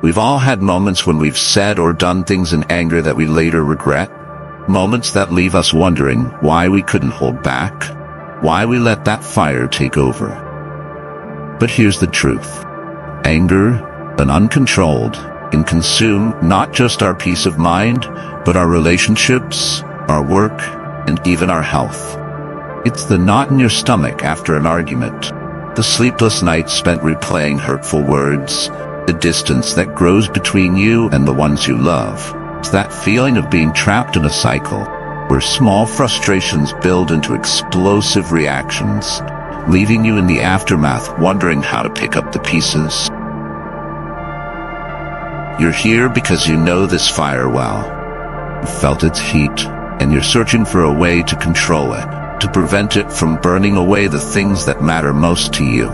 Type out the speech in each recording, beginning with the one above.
We've all had moments when we've said or done things in anger that we later regret. Moments that leave us wondering why we couldn't hold back, why we let that fire take over. But here's the truth. Anger, when uncontrolled, can consume not just our peace of mind, but our relationships, our work, and even our health. It's the knot in your stomach after an argument, the sleepless nights spent replaying hurtful words, the distance that grows between you and the ones you love. It's that feeling of being trapped in a cycle, where small frustrations build into explosive reactions, leaving you in the aftermath wondering how to pick up the pieces. You're here because you know this fire well. You've felt its heat, and you're searching for a way to control it, to prevent it from burning away the things that matter most to you.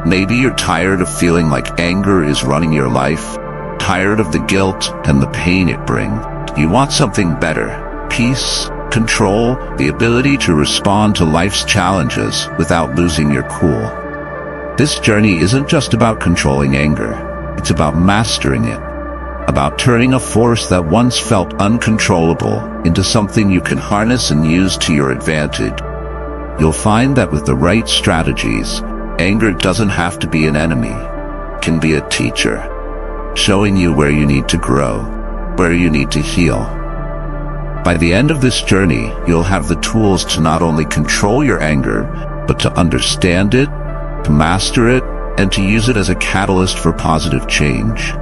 Maybe you're tired of feeling like anger is running your life, tired of the guilt and the pain it brings. You want something better: peace, control, the ability to respond to life's challenges without losing your cool. This journey isn't just about controlling anger. It's about mastering it, about turning a force that once felt uncontrollable into something you can harness and use to your advantage. You'll find that with the right strategies, anger doesn't have to be an enemy. It can be a teacher, showing you where you need to grow, where you need to heal. By the end of this journey, you'll have the tools to not only control your anger, but to understand it, to master it, and to use it as a catalyst for positive change.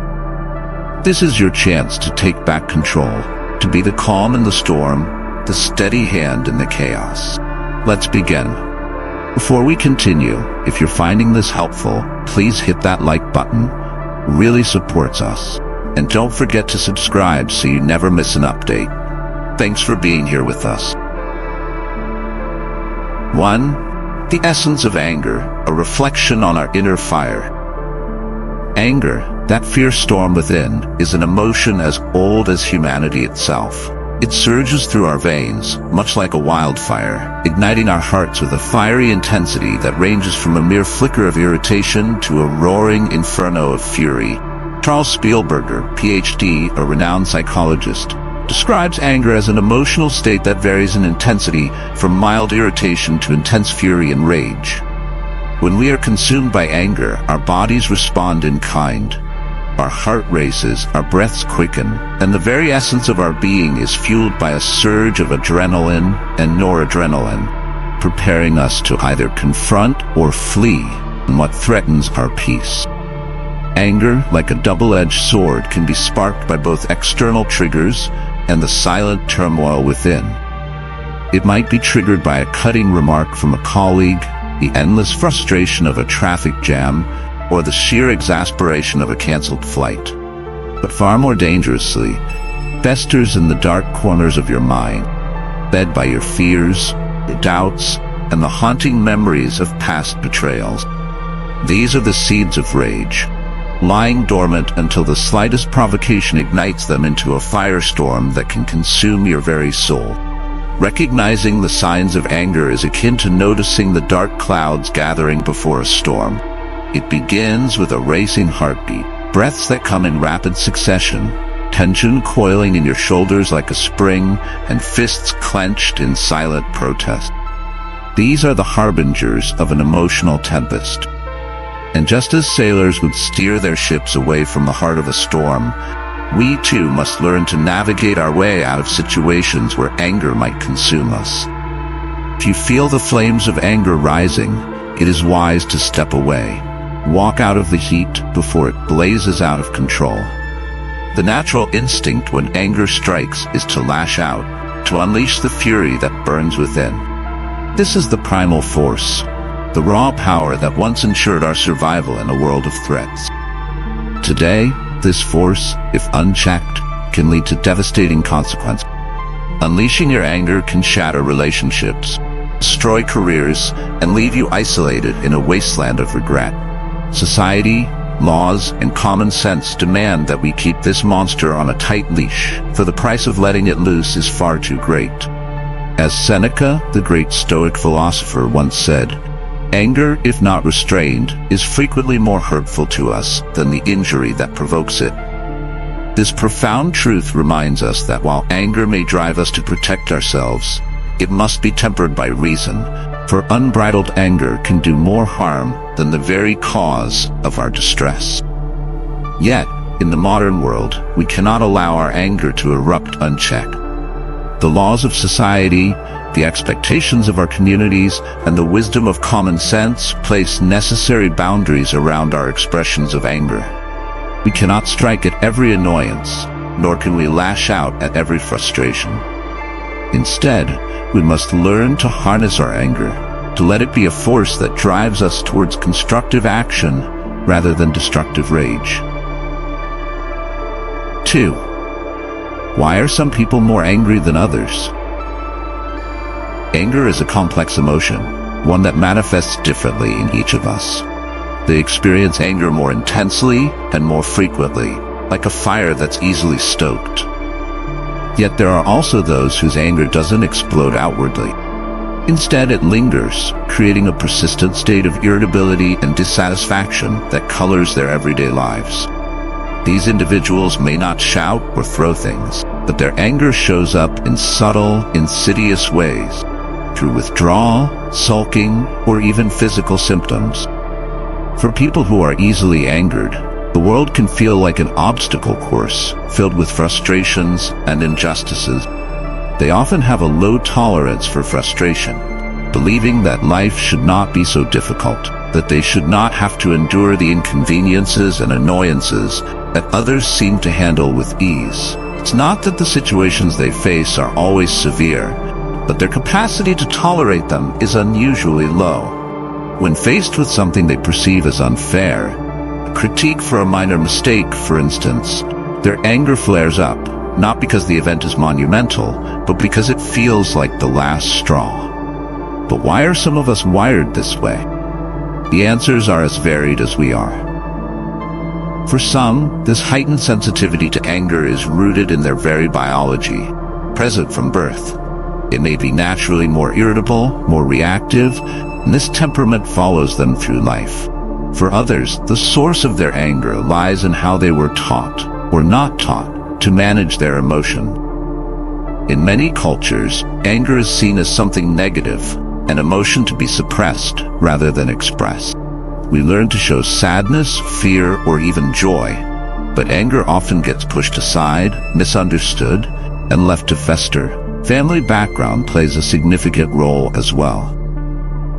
This is your chance to take back control, to be the calm in the storm, the steady hand in the chaos. Let's begin. Before we continue, if you're finding this helpful, please hit that like button. It really supports us. And don't forget to subscribe so you never miss an update. Thanks for being here with us. 1. The essence of anger, a reflection on our inner fire. Anger, that fierce storm within, is an emotion as old as humanity itself. It surges through our veins, much like a wildfire, igniting our hearts with a fiery intensity that ranges from a mere flicker of irritation to a roaring inferno of fury. Charles Spielberger, Ph.D., a renowned psychologist, describes anger as an emotional state that varies in intensity from mild irritation to intense fury and rage. When we are consumed by anger, our bodies respond in kind. Our heart races, our breaths quicken, and the very essence of our being is fueled by a surge of adrenaline and noradrenaline, preparing us to either confront or flee from what threatens our peace. Anger, like a double-edged sword, can be sparked by both external triggers and the silent turmoil within. It might be triggered by a cutting remark from a colleague, the endless frustration of a traffic jam, or the sheer exasperation of a canceled flight. But far more dangerously, festers in the dark corners of your mind, fed by your fears, your doubts, and the haunting memories of past betrayals. These are the seeds of rage, lying dormant until the slightest provocation ignites them into a firestorm that can consume your very soul. Recognizing the signs of anger is akin to noticing the dark clouds gathering before a storm. It begins with a racing heartbeat, breaths that come in rapid succession, tension coiling in your shoulders like a spring, and fists clenched in silent protest. These are the harbingers of an emotional tempest. And just as sailors would steer their ships away from the heart of a storm, we too must learn to navigate our way out of situations where anger might consume us. If you feel the flames of anger rising, it is wise to step away. Walk out of the heat before it blazes out of control. The natural instinct when anger strikes is to lash out, to unleash the fury that burns within. This is the primal force, the raw power that once ensured our survival in a world of threats. Today, this force, if unchecked, can lead to devastating consequences. Unleashing your anger can shatter relationships, destroy careers, and leave you isolated in a wasteland of regret. Society, laws, and common sense demand that we keep this monster on a tight leash, for the price of letting it loose is far too great. As Seneca, the great Stoic philosopher, once said, Anger, if not restrained, is frequently more hurtful to us than the injury that provokes it. This profound truth reminds us that while anger may drive us to protect ourselves, it must be tempered by reason, for unbridled anger can do more harm than the very cause of our distress. Yet, in the modern world, we cannot allow our anger to erupt unchecked. The laws of society, the expectations of our communities, and the wisdom of common sense place necessary boundaries around our expressions of anger. We cannot strike at every annoyance, nor can we lash out at every frustration. Instead, we must learn to harness our anger, to let it be a force that drives us towards constructive action rather than destructive rage. 2. Why are some people more angry than others? Anger is a complex emotion, one that manifests differently in each of us. They experience anger more intensely and more frequently, like a fire that's easily stoked. Yet there are also those whose anger doesn't explode outwardly. Instead, it lingers, creating a persistent state of irritability and dissatisfaction that colors their everyday lives. These individuals may not shout or throw things, but their anger shows up in subtle, insidious ways, through withdrawal, sulking, or even physical symptoms. For people who are easily angered, the world can feel like an obstacle course filled with frustrations and injustices. They often have a low tolerance for frustration, believing that life should not be so difficult, that they should not have to endure the inconveniences and annoyances that others seem to handle with ease. It's not that the situations they face are always severe, but their capacity to tolerate them is unusually low. When faced with something they perceive as unfair, a critique for a minor mistake, for instance, their anger flares up, not because the event is monumental, but because it feels like the last straw. But why are some of us wired this way? The answers are as varied as we are. For some, this heightened sensitivity to anger is rooted in their very biology, present from birth. It may be naturally more irritable, more reactive, and this temperament follows them through life. For others, the source of their anger lies in how they were taught, or not taught, to manage their emotion. In many cultures, anger is seen as something negative, an emotion to be suppressed rather than expressed. We learn to show sadness, fear, or even joy, but anger often gets pushed aside, misunderstood, and left to fester. Family background plays a significant role as well.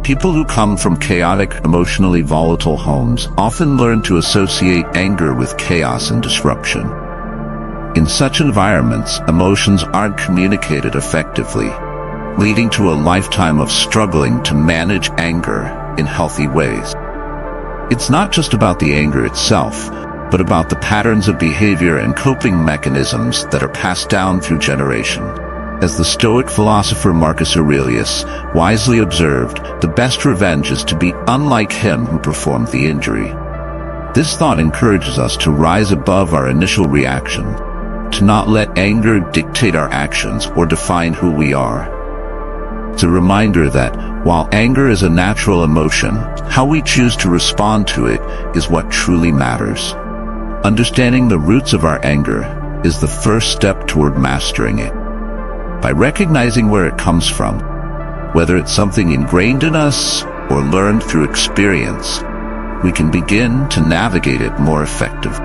People who come from chaotic, emotionally volatile homes often learn to associate anger with chaos and disruption. In such environments, emotions aren't communicated effectively, leading to a lifetime of struggling to manage anger in healthy ways. It's not just about the anger itself, but about the patterns of behavior and coping mechanisms that are passed down through generation. As the Stoic philosopher Marcus Aurelius wisely observed, the best revenge is to be unlike him who performed the injury. This thought encourages us to rise above our initial reaction, to not let anger dictate our actions or define who we are. It's a reminder that, while anger is a natural emotion, how we choose to respond to it is what truly matters. Understanding the roots of our anger is the first step toward mastering it. By recognizing where it comes from, whether it's something ingrained in us or learned through experience, we can begin to navigate it more effectively.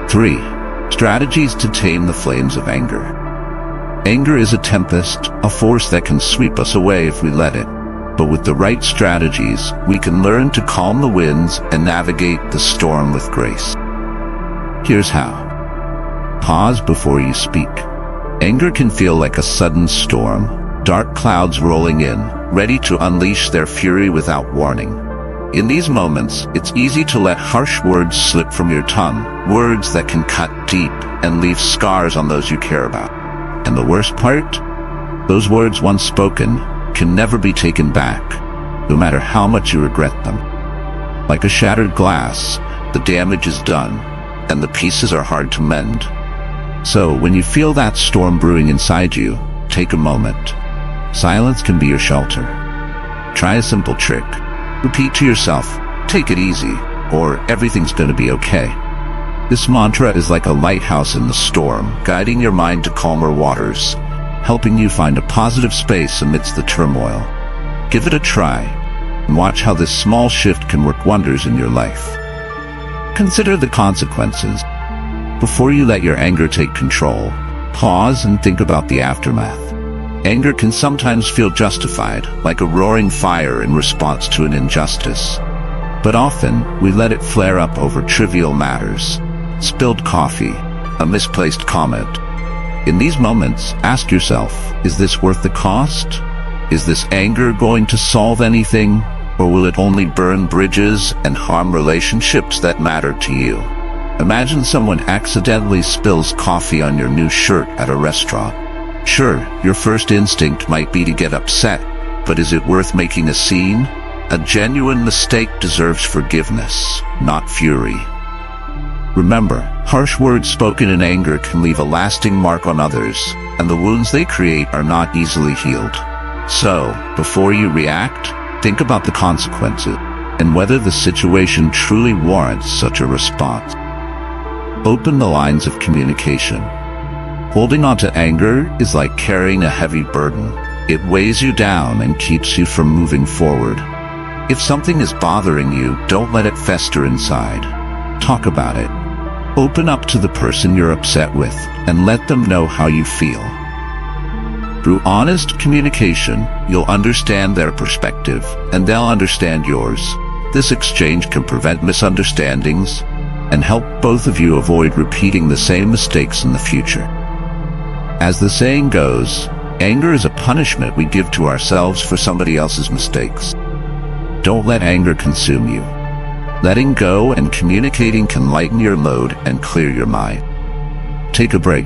3. Strategies to tame the flames of anger. Anger is a tempest, a force that can sweep us away if we let it. But with the right strategies, we can learn to calm the winds and navigate the storm with grace. Here's how. Pause before you speak. Anger can feel like a sudden storm, dark clouds rolling in, ready to unleash their fury without warning. In these moments, it's easy to let harsh words slip from your tongue, words that can cut deep and leave scars on those you care about. And the worst part? Those words once spoken can never be taken back, no matter how much you regret them. Like a shattered glass, the damage is done, and the pieces are hard to mend. So, when you feel that storm brewing inside you, take a moment. Silence can be your shelter. Try a simple trick. Repeat to yourself, "Take it easy," or "Everything's going to be okay." This mantra is like a lighthouse in the storm, guiding your mind to calmer waters, helping you find a positive space amidst the turmoil. Give it a try, and watch how this small shift can work wonders in your life. Consider the consequences. Before you let your anger take control, pause and think about the aftermath. Anger can sometimes feel justified, like a roaring fire in response to an injustice. But often, we let it flare up over trivial matters. Spilled coffee, a misplaced comment. In these moments, ask yourself, is this worth the cost? Is this anger going to solve anything? Or will it only burn bridges and harm relationships that matter to you? Imagine someone accidentally spills coffee on your new shirt at a restaurant. Sure, your first instinct might be to get upset, but is it worth making a scene? A genuine mistake deserves forgiveness, not fury. Remember, harsh words spoken in anger can leave a lasting mark on others, and the wounds they create are not easily healed. So, before you react, think about the consequences, and whether the situation truly warrants such a response. Open the lines of communication. Holding on to anger is like carrying a heavy burden. It weighs you down and keeps you from moving forward. If something is bothering you, don't let it fester inside. Talk about it. Open up to the person you're upset with, and let them know how you feel. Through honest communication, you'll understand their perspective, and they'll understand yours. This exchange can prevent misunderstandings and help both of you avoid repeating the same mistakes in the future. As the saying goes, anger is a punishment we give to ourselves for somebody else's mistakes. Don't let anger consume you. Letting go and communicating can lighten your load and clear your mind. Take a break.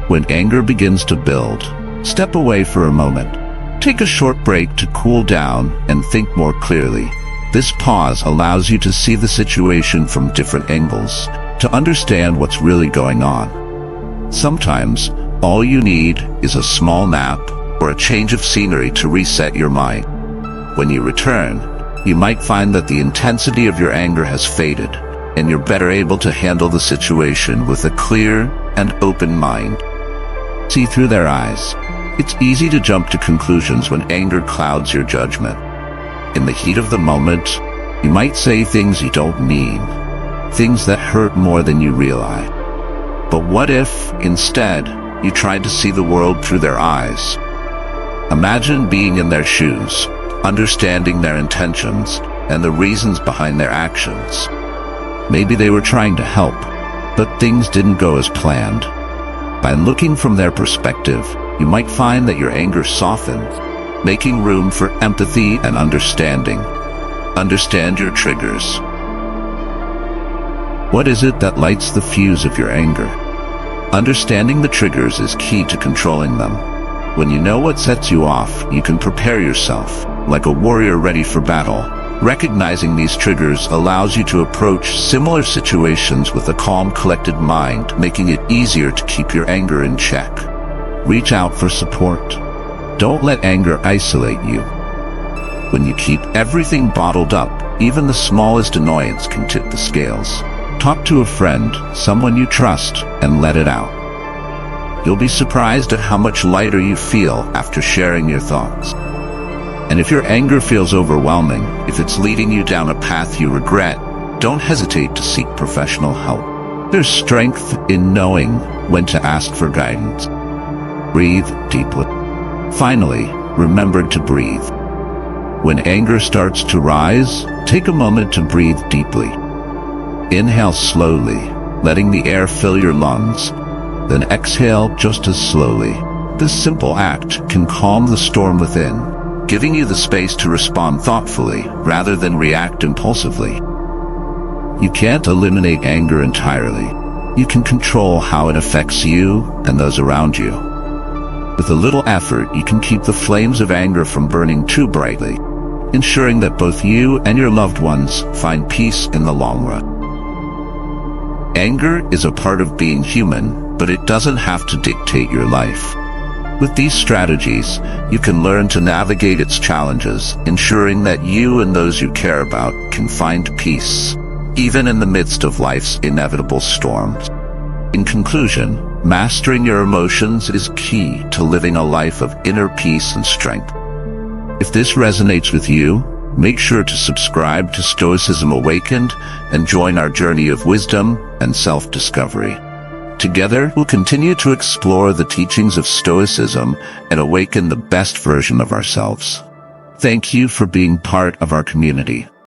When anger begins to build, step away for a moment. Take a short break to cool down and think more clearly. This pause allows you to see the situation from different angles, to understand what's really going on. Sometimes, all you need is a small nap or a change of scenery to reset your mind. When you return, you might find that the intensity of your anger has faded, and you're better able to handle the situation with a clear and open mind. See through their eyes. It's easy to jump to conclusions when anger clouds your judgment. In the heat of the moment, you might say things you don't mean, things that hurt more than you realize. But what if, instead, you tried to see the world through their eyes? Imagine being in their shoes, understanding their intentions and the reasons behind their actions. Maybe they were trying to help, but things didn't go as planned. By looking from their perspective, you might find that your anger softened, making room for empathy and understanding. Understand your triggers. What is it that lights the fuse of your anger? Understanding the triggers is key to controlling them. When you know what sets you off, you can prepare yourself, like a warrior ready for battle. Recognizing these triggers allows you to approach similar situations with a calm, collected mind, making it easier to keep your anger in check. Reach out for support. Don't let anger isolate you. When you keep everything bottled up, even the smallest annoyance can tip the scales. Talk to a friend, someone you trust, and let it out. You'll be surprised at how much lighter you feel after sharing your thoughts. And if your anger feels overwhelming, if it's leading you down a path you regret, don't hesitate to seek professional help. There's strength in knowing when to ask for guidance. Breathe deeply. Finally, remember to breathe. When anger starts to rise, take a moment to breathe deeply. Inhale slowly, letting the air fill your lungs. Then exhale just as slowly. This simple act can calm the storm within, giving you the space to respond thoughtfully rather than react impulsively. You can't eliminate anger entirely. You can control how it affects you and those around you. With a little effort, you can keep the flames of anger from burning too brightly, ensuring that both you and your loved ones find peace in the long run. Anger is a part of being human, but it doesn't have to dictate your life. With these strategies, you can learn to navigate its challenges, ensuring that you and those you care about can find peace, even in the midst of life's inevitable storms. In conclusion, mastering your emotions is key to living a life of inner peace and strength. If this resonates with you, make sure to subscribe to Stoicism Awakened and join our journey of wisdom and self-discovery. Together, we'll continue to explore the teachings of Stoicism and awaken the best version of ourselves. Thank you for being part of our community.